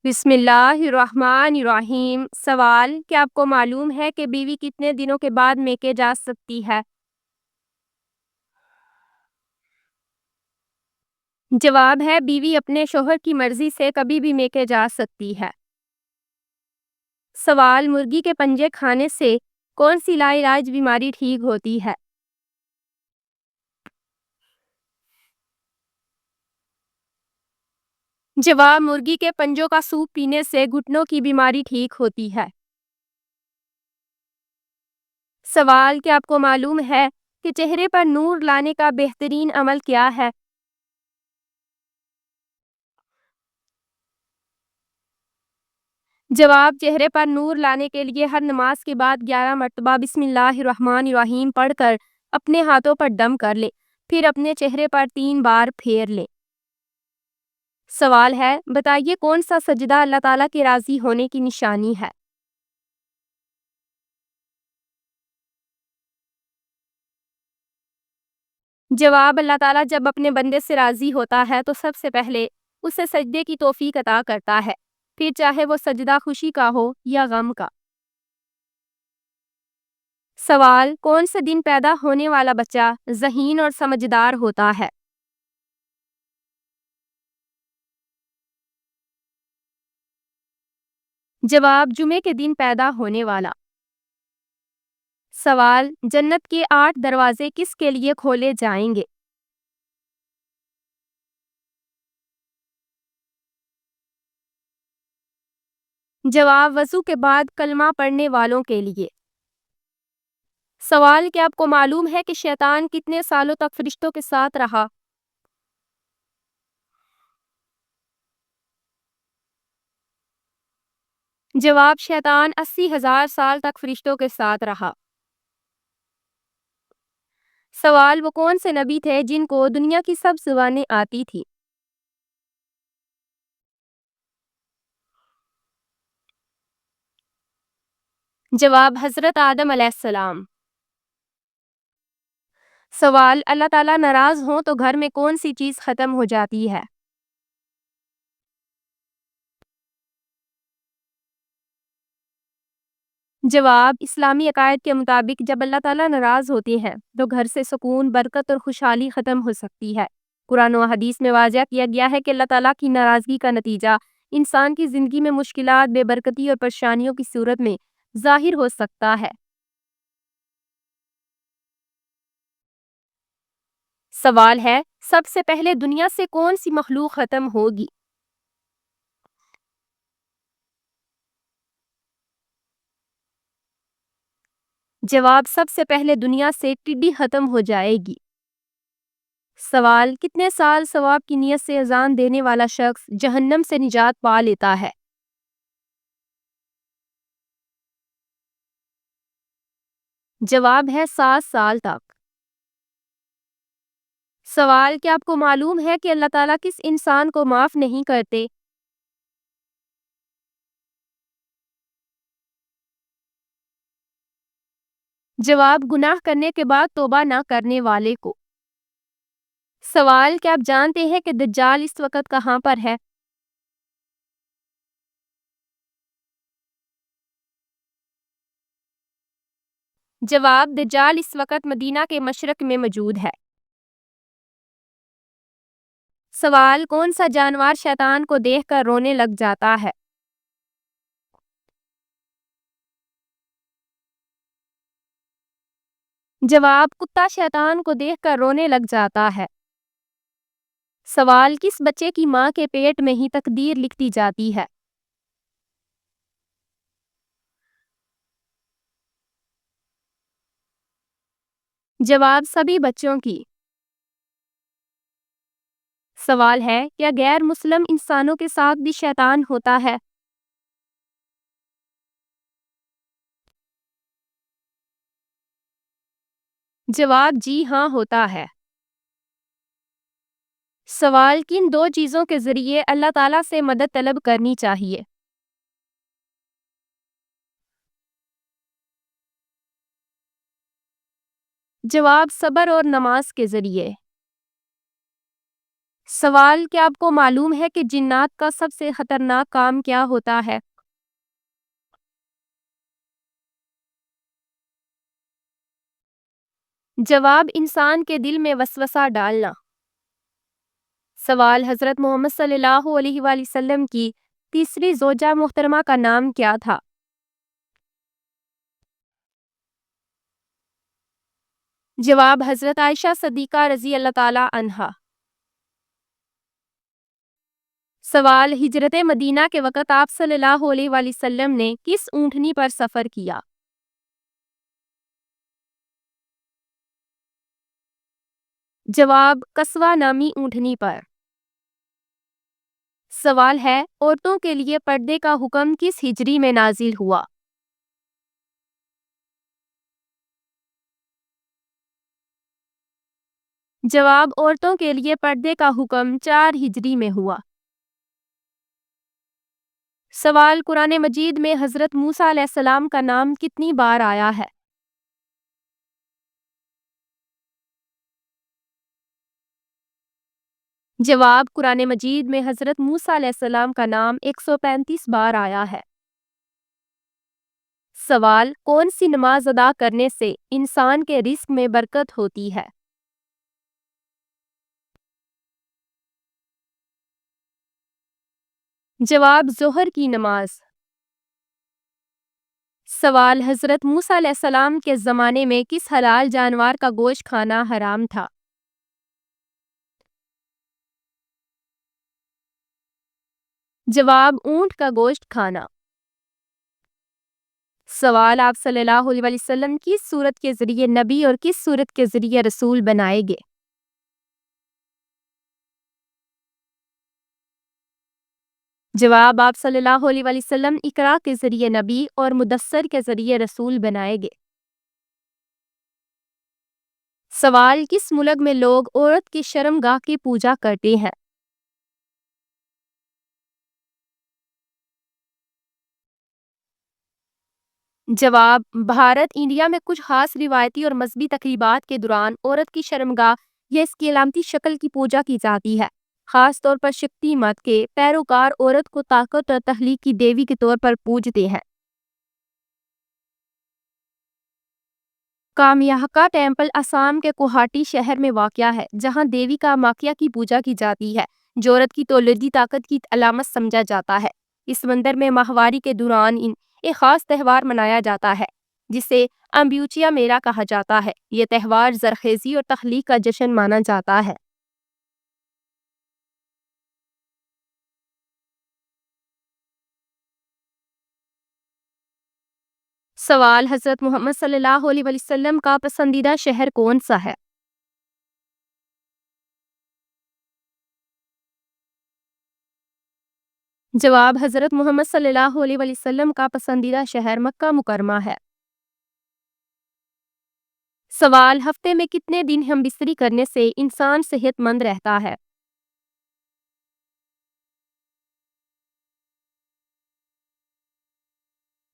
بسم اللہ الرحمن الرحیم۔ سوال: کیا آپ کو معلوم ہے کہ بیوی کتنے دنوں کے بعد میکے جا سکتی ہے؟ جواب ہے بیوی اپنے شوہر کی مرضی سے کبھی بھی میکے جا سکتی ہے۔ سوال: مرغی کے پنجے کھانے سے کون سی لا علاج بیماری ٹھیک ہوتی ہے؟ جواب: مرغی کے پنجوں کا سوپ پینے سے گھٹنوں کی بیماری ٹھیک ہوتی ہے۔ سوال: کیا آپ کو معلوم ہے کہ چہرے پر نور لانے کا بہترین عمل کیا ہے؟ جواب: چہرے پر نور لانے کے لیے ہر نماز کے بعد 11 مرتبہ بسم اللہ الرحمن الرحیم پڑھ کر اپنے ہاتھوں پر دم کر لے، پھر اپنے چہرے پر 3 بار پھیر لے۔ سوال ہے: بتائیے کون سا سجدہ اللہ تعالیٰ کے راضی ہونے کی نشانی ہے؟ جواب: اللہ تعالیٰ جب اپنے بندے سے راضی ہوتا ہے تو سب سے پہلے اسے سجدے کی توفیق عطا کرتا ہے، پھر چاہے وہ سجدہ خوشی کا ہو یا غم کا۔ سوال: کون سے دن پیدا ہونے والا بچہ ذہین اور سمجھدار ہوتا ہے؟ جواب: جمعے کے دن پیدا ہونے والا۔ سوال: جنت کے 8 دروازے کس کے لیے کھولے جائیں گے؟ جواب: وضو کے بعد کلمہ پڑھنے والوں کے لیے۔ سوال: کیا آپ کو معلوم ہے کہ شیطان کتنے سالوں تک فرشتوں کے ساتھ رہا؟ جواب: شیطان 80,000 سال تک فرشتوں کے ساتھ رہا۔ سوال: وہ کون سے نبی تھے جن کو دنیا کی سب زبانیں آتی تھی؟ جواب: حضرت آدم علیہ السلام۔ سوال: اللہ تعالیٰ ناراض ہوں تو گھر میں کون سی چیز ختم ہو جاتی ہے؟ جواب: اسلامی عقائد کے مطابق جب اللہ تعالیٰ ناراض ہوتے ہیں تو گھر سے سکون، برکت اور خوشحالی ختم ہو سکتی ہے۔ قرآن و حدیث میں واضح کیا گیا ہے کہ اللہ تعالیٰ کی ناراضگی کا نتیجہ انسان کی زندگی میں مشکلات، بے برکتی اور پریشانیوں کی صورت میں ظاہر ہو سکتا ہے۔ سوال ہے: سب سے پہلے دنیا سے کون سی مخلوق ختم ہوگی؟ جواب: سب سے پہلے دنیا سے ٹڈی ختم ہو جائے گی۔ سوال: کتنے سال ثواب کی نیت سے اذان دینے والا شخص جہنم سے نجات پا لیتا ہے؟ جواب ہے 7 سال تک۔ سوال: کیا آپ کو معلوم ہے کہ اللہ تعالیٰ کس انسان کو معاف نہیں کرتے؟ جواب: گناہ کرنے کے بعد توبہ نہ کرنے والے کو۔ سوال: کیا آپ جانتے ہیں کہ دجال اس وقت کہاں پر ہے؟ جواب: دجال اس وقت مدینہ کے مشرق میں موجود ہے۔ سوال: کون سا جانور شیطان کو دیکھ کر رونے لگ جاتا ہے؟ جواب: کتا شیطان کو دیکھ کر رونے لگ جاتا ہے۔ سوال: کس بچے کی ماں کے پیٹ میں ہی تقدیر لکھی جاتی ہے؟ جواب: سبھی بچوں کی۔ سوال ہے: کیا غیر مسلم انسانوں کے ساتھ بھی شیطان ہوتا ہے؟ جواب: جی ہاں ہوتا ہے۔ سوال: کن 2 چیزوں کے ذریعے اللہ تعالیٰ سے مدد طلب کرنی چاہیے؟ جواب: صبر اور نماز کے ذریعے۔ سوال: کیا آپ کو معلوم ہے کہ جنات کا سب سے خطرناک کام کیا ہوتا ہے؟ جواب: انسان کے دل میں وسوسہ ڈالنا۔ سوال: حضرت محمد صلی اللہ علیہ وآلہ وسلم کی تیسری زوجہ محترمہ کا نام کیا تھا؟ جواب: حضرت عائشہ صدیقہ رضی اللہ تعالی عنہا۔ سوال: ہجرت مدینہ کے وقت آپ صلی اللہ علیہ وآلہ وسلم نے کس اونٹنی پر سفر کیا؟ جواب: قصوہ نامی اونٹنی پر۔ سوال ہے: عورتوں کے لیے پردے کا حکم کس ہجری میں نازل ہوا؟ جواب: عورتوں کے لیے پردے کا حکم 4 ہجری میں ہوا۔ سوال: قرآن مجید میں حضرت موسیٰ علیہ السلام کا نام کتنی بار آیا ہے؟ جواب: قرآن مجید میں حضرت موسیٰ علیہ السلام کا نام 135 بار آیا ہے۔ سوال: کون سی نماز ادا کرنے سے انسان کے رزق میں برکت ہوتی ہے؟ جواب: ظہر کی نماز۔ سوال: حضرت موسیٰ علیہ السلام کے زمانے میں کس حلال جانور کا گوشت کھانا حرام تھا؟ جواب: اونٹ کا گوشت کھانا۔ سوال: آپ صلی اللہ علیہ وآلہ وسلم کس صورت کے ذریعے نبی اور کس صورت کے ذریعے رسول بنائے گئے؟ جواب: آپ صلی اللہ علیہ وآلہ وسلم اقرا کے ذریعے نبی اور مدثر کے ذریعے رسول بنائے گئے۔ سوال: کس ملک میں لوگ عورت کی شرم گاہ کی پوجا کرتے ہیں؟ جواب: بھارت۔ انڈیا میں کچھ خاص روایتی اور مذہبی تقریبات کے دوران عورت کی شرمگاہ یا اس کی علامتی شکل کی پوجا کی جاتی ہے۔ خاص طور پر شکتی مت کے پیروکار عورت کو طاقت اور تخلیق کی دیوی کے طور پر پوجتے ہیں۔ کامیاکا ٹیمپل آسام کے گوہاٹی شہر میں واقع ہے، جہاں دیوی کا ماکیا کی پوجا کی جاتی ہے، جو عورت کی تولیدی طاقت کی علامت سمجھا جاتا ہے۔ اس مندر میں ماہواری کے دوران ایک خاص تہوار منایا جاتا ہے، جسے امبیوچیا میلہ کہا جاتا ہے۔ یہ تہوار زرخیزی اور تخلیق کا جشن مانا جاتا ہے۔ سوال: حضرت محمد صلی اللہ علیہ وآلہ وسلم کا پسندیدہ شہر کون سا ہے؟ جواب: حضرت محمد صلی اللہ علیہ وآلہ وسلم کا پسندیدہ شہر مکہ مکرمہ ہے۔ سوال: ہفتے میں کتنے دن ہم بستری کرنے سے انسان صحت مند رہتا ہے؟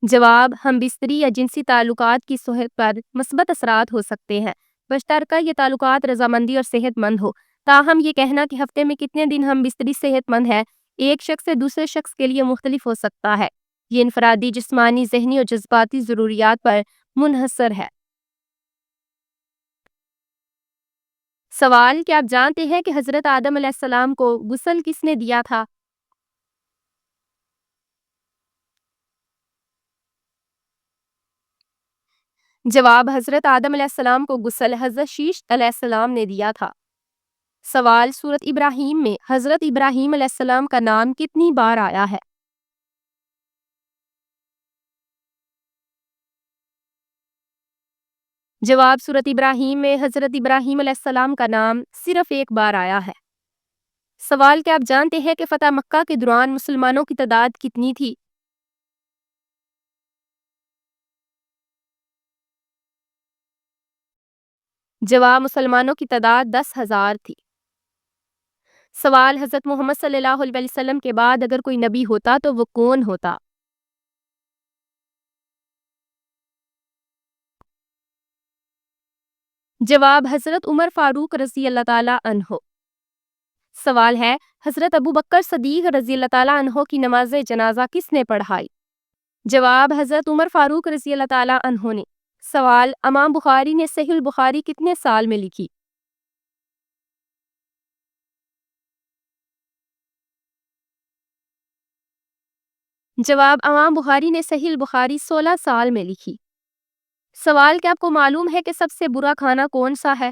جواب: ہم بستری یا جنسی تعلقات کی صحت پر مثبت اثرات ہو سکتے ہیں، بشترکہ یہ تعلقات رضامندی اور صحت مند ہو۔ تاہم یہ کہنا کہ ہفتے میں کتنے دن ہم بستری صحت مند ہے، ایک شخص سے دوسرے شخص کے لیے مختلف ہو سکتا ہے۔ یہ انفرادی، جسمانی، ذہنی اور جذباتی ضروریات پر منحصر ہے۔ سوال: کیا آپ جانتے ہیں کہ حضرت آدم علیہ السلام کو غسل کس نے دیا تھا؟ جواب: حضرت آدم علیہ السلام کو غسل حضرت شیش علیہ السلام نے دیا تھا۔ سوال: سورۃ ابراہیم میں حضرت ابراہیم علیہ السلام کا نام کتنی بار آیا ہے؟ جواب: سورۃ ابراہیم میں حضرت ابراہیم علیہ السلام کا نام صرف ایک بار آیا ہے۔ سوال: کیا آپ جانتے ہیں کہ فتح مکہ کے دوران مسلمانوں کی تعداد کتنی تھی؟ جواب: مسلمانوں کی تعداد 10,000 تھی۔ سوال: حضرت محمد صلی اللہ علیہ وسلم کے بعد اگر کوئی نبی ہوتا تو وہ کون ہوتا؟ جواب: حضرت عمر فاروق رضی اللہ تعالی عنہ۔ سوال ہے، حضرت ابو بکر صدیق رضی اللہ تعالیٰ عنہ کی نماز جنازہ کس نے پڑھائی؟ جواب، حضرت عمر فاروق رضی اللہ تعالیٰ عنہ نے۔ سوال، امام بخاری نے صحیح البخاری کتنے سال میں لکھی؟ جواب، امام بخاری نے صحیح البخاری 16 سال میں لکھی۔ سوال، کیا آپ کو معلوم ہے کہ سب سے برا کھانا کون سا ہے؟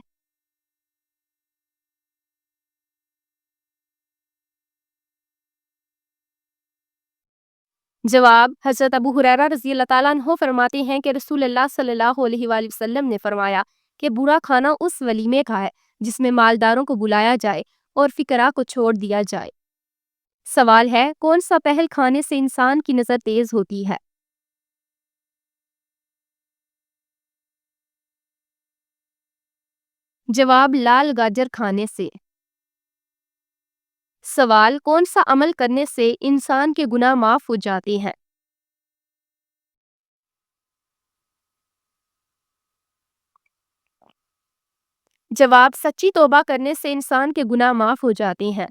جواب، حضرت ابو ہریرہ رضی اللہ تعالیٰ عنہ فرماتے ہیں کہ رسول اللہ صلی اللہ علیہ وآلہ وسلم نے فرمایا کہ برا کھانا اس ولیمے کا ہے جس میں مالداروں کو بلایا جائے اور فقراء کو چھوڑ دیا جائے۔ سوال ہے، کون سا پہل کھانے سے انسان کی نظر تیز ہوتی ہے؟ جواب، لال گاجر کھانے سے۔ سوال، کون سا عمل کرنے سے انسان کے گناہ معاف ہو جاتے ہیں؟ جواب، سچی توبہ کرنے سے انسان کے گناہ معاف ہو جاتے ہیں۔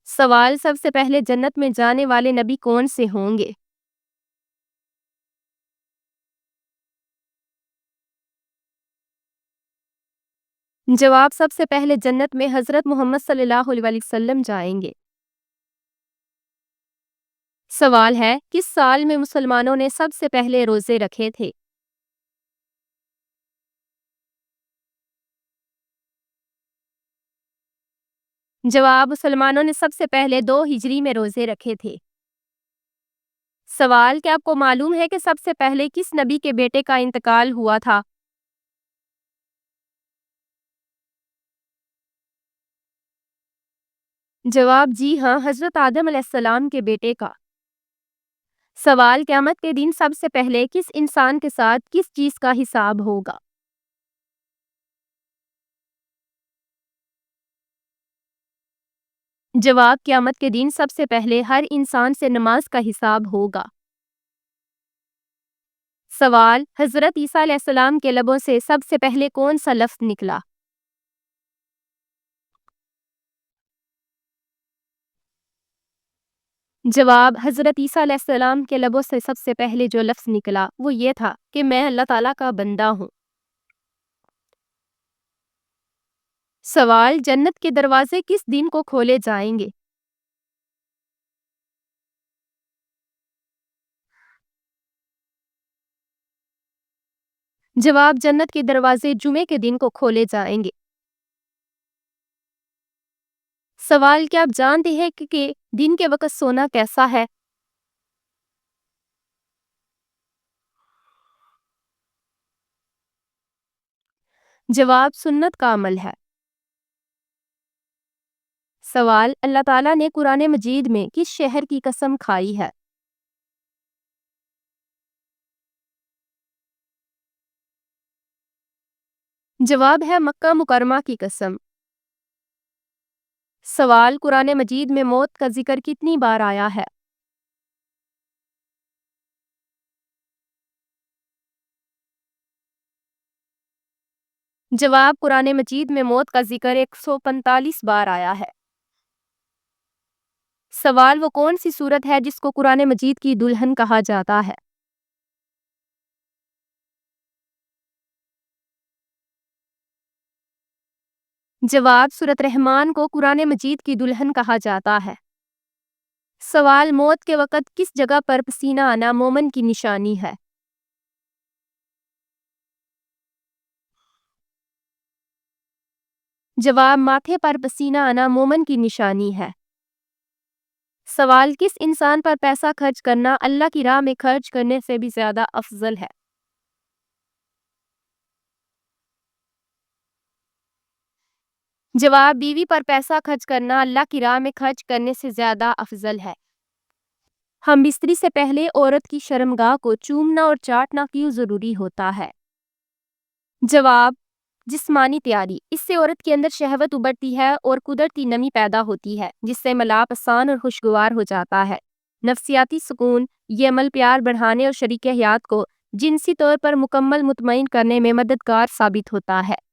سوال، سب سے پہلے جنت میں جانے والے نبی کون سے ہوں گے؟ جواب، سب سے پہلے جنت میں حضرت محمد صلی اللہ علیہ وآلہ وسلم جائیں گے۔ سوال ہے، کس سال میں مسلمانوں نے سب سے پہلے روزے رکھے تھے؟ جواب، مسلمانوں نے سب سے پہلے 2 ہجری میں روزے رکھے تھے۔ سوال، کیا آپ کو معلوم ہے کہ سب سے پہلے کس نبی کے بیٹے کا انتقال ہوا تھا؟ جواب، جی ہاں، حضرت آدم علیہ السلام کے بیٹے کا۔ سوال، قیامت کے دن سب سے پہلے کس انسان کے ساتھ کس چیز کا حساب ہوگا؟ جواب، قیامت کے دن سب سے پہلے ہر انسان سے نماز کا حساب ہوگا۔ سوال، حضرت عیسیٰ علیہ السلام کے لبوں سے سب سے پہلے کون سا لفظ نکلا؟ جواب، حضرت عیسیٰ علیہ السلام کے لبوں سے سب سے پہلے جو لفظ نکلا وہ یہ تھا کہ میں اللہ تعالیٰ کا بندہ ہوں۔ سوال، جنت کے دروازے کس دن کو کھولے جائیں گے؟ جواب، جنت کے دروازے جمعے کے دن کو کھولے جائیں گے۔ سوال، کیا آپ جانتے ہیں کہ دن کے وقت سونا کیسا ہے؟ جواب، سنت کا عمل ہے۔ سوال، اللہ تعالیٰ نے قرآن مجید میں کس شہر کی قسم کھائی ہے؟ جواب ہے مکہ مکرمہ کی قسم۔ سوال، قرآن مجید میں موت کا ذکر کتنی بار آیا ہے؟ جواب، قرآن مجید میں موت کا ذکر 145 بار آیا ہے۔ سوال، وہ کون سی صورت ہے جس کو قرآن مجید کی دلہن کہا جاتا ہے؟ جواب، سورۃ رحمان کو قرآن مجید کی دلہن کہا جاتا ہے۔ سوال، موت کے وقت کس جگہ پر پسینہ آنا مومن کی نشانی ہے؟ جواب، ماتھے پر پسینہ آنا مومن کی نشانی ہے۔ سوال، کس انسان پر پیسہ خرچ کرنا اللہ کی راہ میں خرچ کرنے سے بھی زیادہ افضل ہے؟ جواب، بیوی پر پیسہ خرچ کرنا اللہ کی راہ میں خرچ کرنے سے زیادہ افضل ہے۔ ہم بستری سے پہلے عورت کی شرمگاہ کو چومنا اور چاٹنا کیوں ضروری ہوتا ہے؟ جواب، جسمانی تیاری، اس سے عورت کے اندر شہوت ابھرتی ہے اور قدرتی نمی پیدا ہوتی ہے جس سے ملاپ آسان اور خوشگوار ہو جاتا ہے۔ نفسیاتی سکون، یہ عمل پیار بڑھانے اور شریک حیات کو جنسی طور پر مکمل مطمئن کرنے میں مددگار ثابت ہوتا ہے۔